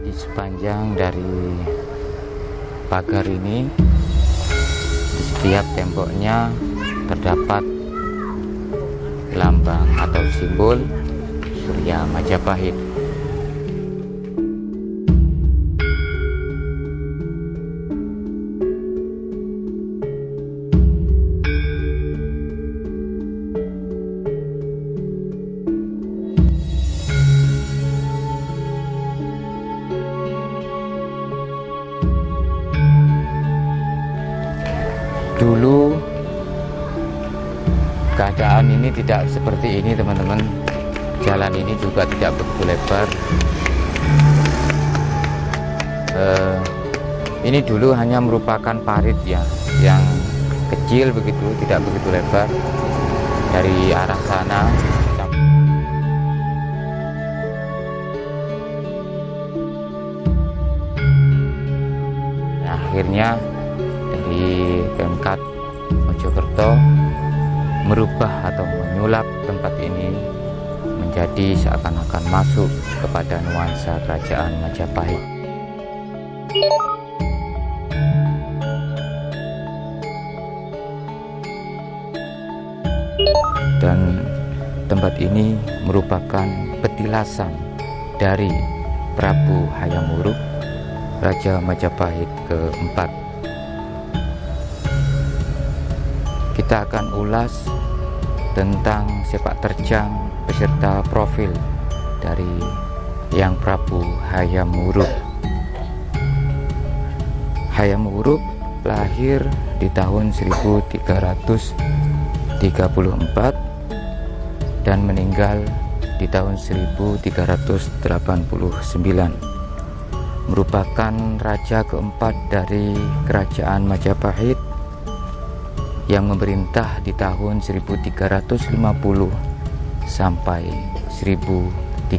Di sepanjang dari pagar ini, di setiap temboknya terdapat lambang atau simbol Surya Majapahit. Dulu keadaan ini tidak seperti ini, teman-teman. Jalan ini juga tidak begitu lebar. Ini dulu hanya merupakan parit ya, yang kecil begitu, tidak begitu lebar. Dari arah sana akhirnya dari Pemkab Mojokerto merubah atau menyulap tempat ini menjadi seakan-akan masuk kepada nuansa kerajaan Majapahit. Dan tempat ini merupakan petilasan dari Prabu Hayam Wuruk, Raja Majapahit keempat. Kita akan ulas tentang sepak terjang beserta profil dari Yang Prabu Hayam Wuruk. Hayam Wuruk lahir di tahun 1334 dan meninggal di tahun 1389. Merupakan raja keempat dari kerajaan Majapahit yang memerintah di tahun 1350 sampai 1389.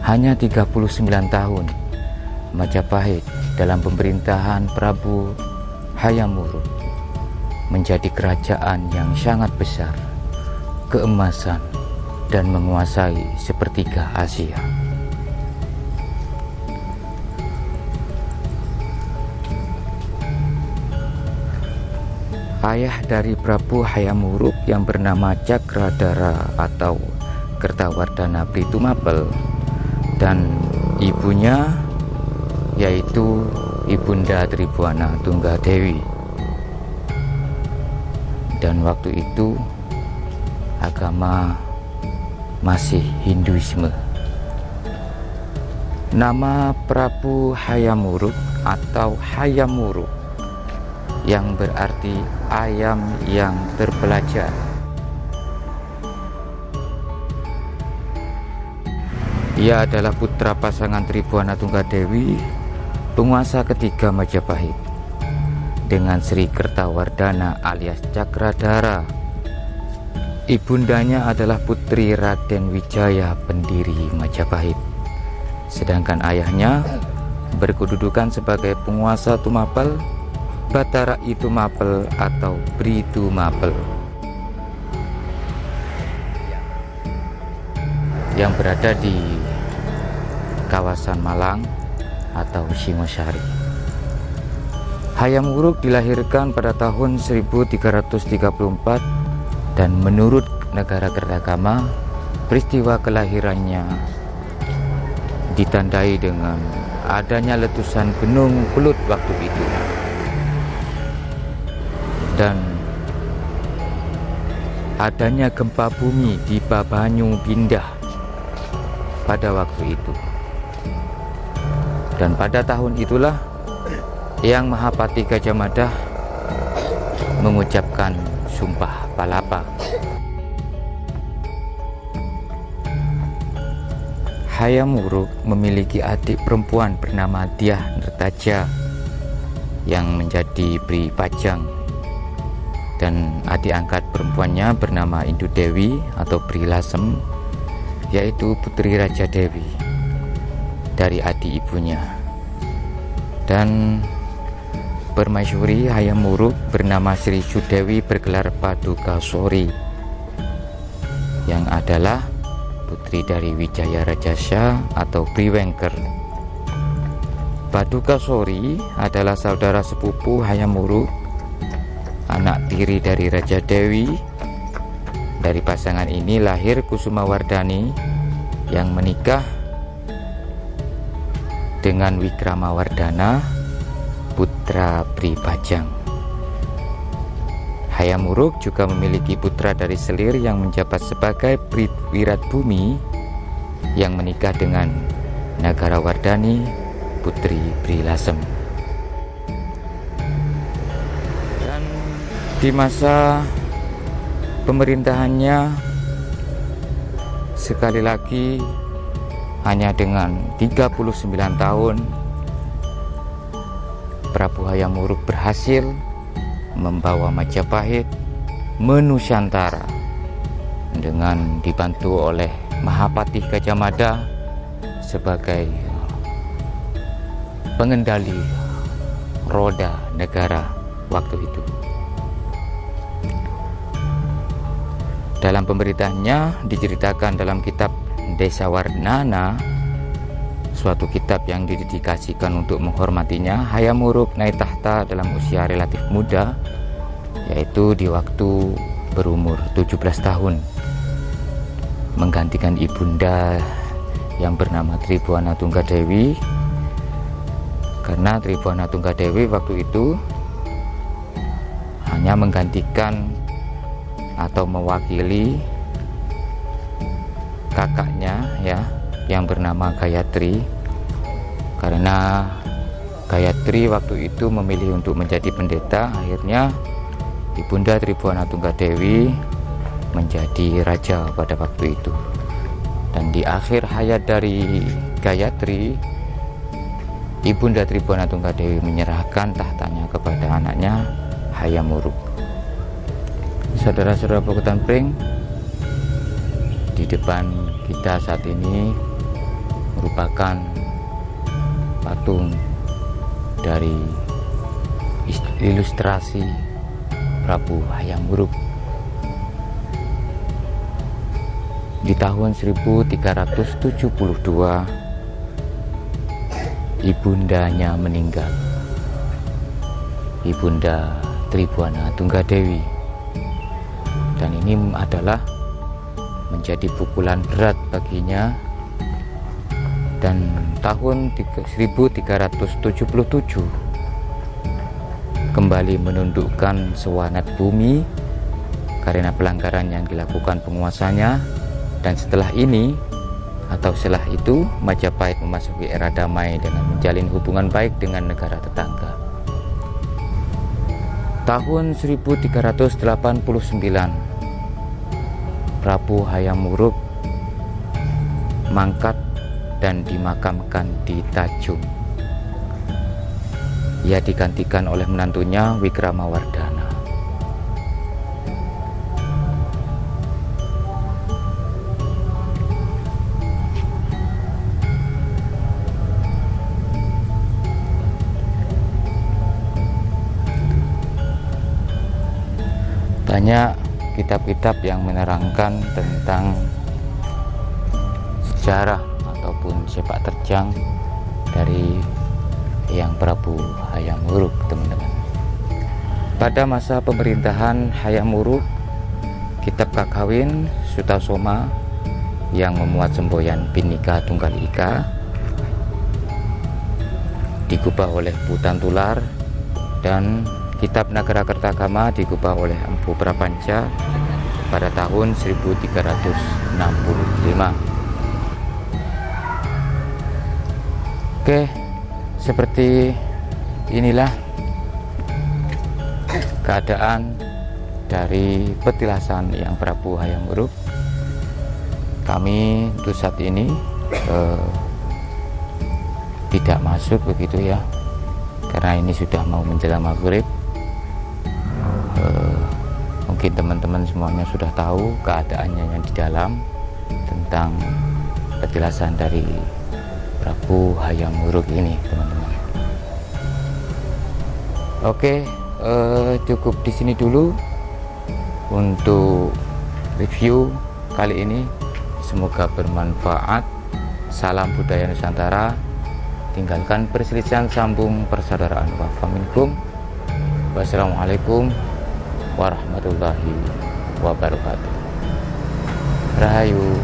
Hanya 39 tahun Majapahit dalam pemerintahan Prabu Hayam Wuruk menjadi kerajaan yang sangat besar, keemasan, dan menguasai sepertiga Asia. Ayah dari Prabu Hayam Wuruk yang bernama Cakradhara atau Kertawardhana Blitumapel dan ibunya yaitu Ibunda Tribhuwana Tunggadewi. Dan waktu itu agama masih Hinduisme. Nama Prabu Hayam Wuruk atau Hayam Wuruk yang berarti ayam yang terpelajar. Ia adalah putra pasangan Tribhuwana Tunggadewi, penguasa ketiga Majapahit, dengan Sri Kertawardhana alias Cakradhara. Ibundanya adalah putri Raden Wijaya, pendiri Majapahit. Sedangkan ayahnya berkedudukan sebagai penguasa Tumapel, Batarai Tumapel atau Britumapel, yang berada di kawasan Malang atau Singosari. Hayam Wuruk dilahirkan pada tahun 1334 dan menurut negara Kertagama, peristiwa kelahirannya ditandai dengan adanya letusan gunung Kelut waktu itu. Dan adanya gempa bumi di Babanyu Pindah pada waktu itu. Dan pada tahun itulah Yang Mahapati Gajah Mada mengucapkan Sumpah Palapa. Hayam Wuruk memiliki adik perempuan bernama Dyah Nertaja yang menjadi Pri Pajang, dan adik angkat perempuannya bernama Indu Dewi atau Pri Lasem, yaitu putri Raja Dewi dari adik ibunya. Dan permaisuri Hayam Wuruk bernama Sri Sudewi bergelar Paduka Sori, yang adalah putri dari Wijaya Rajasa atau Pri Wengker. Paduka Sori adalah saudara sepupu Hayam Wuruk, anak tiri dari Raja Dewi. Dari pasangan ini lahir Kusuma Wardani yang menikah dengan Wikramawardhana, putra Pri Pajang. Hayam Wuruk juga memiliki putra dari Selir yang menjabat sebagai Pri Wiratbumi yang menikah dengan Nagarawardhani, putri Pri Lasem. Dan di masa pemerintahannya, sekali lagi hanya dengan 39 tahun, Prabu Hayam Wuruk berhasil membawa Majapahit menusantara dengan dibantu oleh Mahapatih Gajah Mada sebagai pengendali roda negara waktu itu. Dalam pemberitaannya diceritakan dalam kitab Desa Warnana, suatu kitab yang didedikasikan untuk menghormatinya, Hayam Wuruk naik tahta dalam usia relatif muda, yaitu di waktu berumur 17 tahun, menggantikan ibunda yang bernama Tribhuwana Tunggadewi, karena Tribhuwana Tunggadewi waktu itu hanya menggantikan atau mewakili kakaknya ya, yang bernama Gayatri, karena Gayatri waktu itu memilih untuk menjadi pendeta. Akhirnya ibunda Tribhuwana Tunggadewi menjadi raja pada waktu itu. Dan di akhir hayat dari Gayatri, ibunda Tribhuwana Tunggadewi menyerahkan tahtanya kepada anaknya Hayam Wuruk. Saudara-saudara Pokutan Pring, di depan kita saat ini merupakan patung dari ilustrasi Prabu Hayam Wuruk. Di tahun 1372 ibundanya meninggal, ibunda Tribhuwana Tunggadewi, dan ini adalah menjadi pukulan berat baginya. Dan tahun 1377 kembali menundukkan sewanat bumi karena pelanggaran yang dilakukan penguasanya. Dan setelah ini atau setelah itu, Majapahit memasuki era damai dengan menjalin hubungan baik dengan negara tetangga. Tahun 1389 Prabu Hayam Wuruk mangkat dan dimakamkan di Tajung. Ia digantikan oleh menantunya Wikramawardhana. Banyak kitab-kitab yang menerangkan tentang sejarah ataupun sepak terjang dari yang Prabu Hayam Wuruk, teman-teman. Pada masa pemerintahan Hayam Wuruk, kitab Kakawin Sutasoma yang memuat semboyan Bhinneka Tunggal Ika digubah oleh Putan Tular, dan kitab Nagarakertagama digubah oleh Empu Prapanca pada tahun 1365. Oke, seperti inilah keadaan dari petilasan yang Prabu Hayam Wuruk. Kami untuk saat ini tidak masuk begitu ya karena ini sudah mau menjelang maghrib. Mungkin teman-teman semuanya sudah tahu keadaannya yang di dalam tentang petilasan dari Prabu Hayam Wuruk ini, teman-teman. Oke, cukup di sini dulu untuk review kali ini. Semoga bermanfaat. Salam budaya Nusantara. Tinggalkan perselisihan, sambung persaudaraan. Wafaminkum. Wassalamualaikum warahmatullahi wabarakatuh. Rahayu.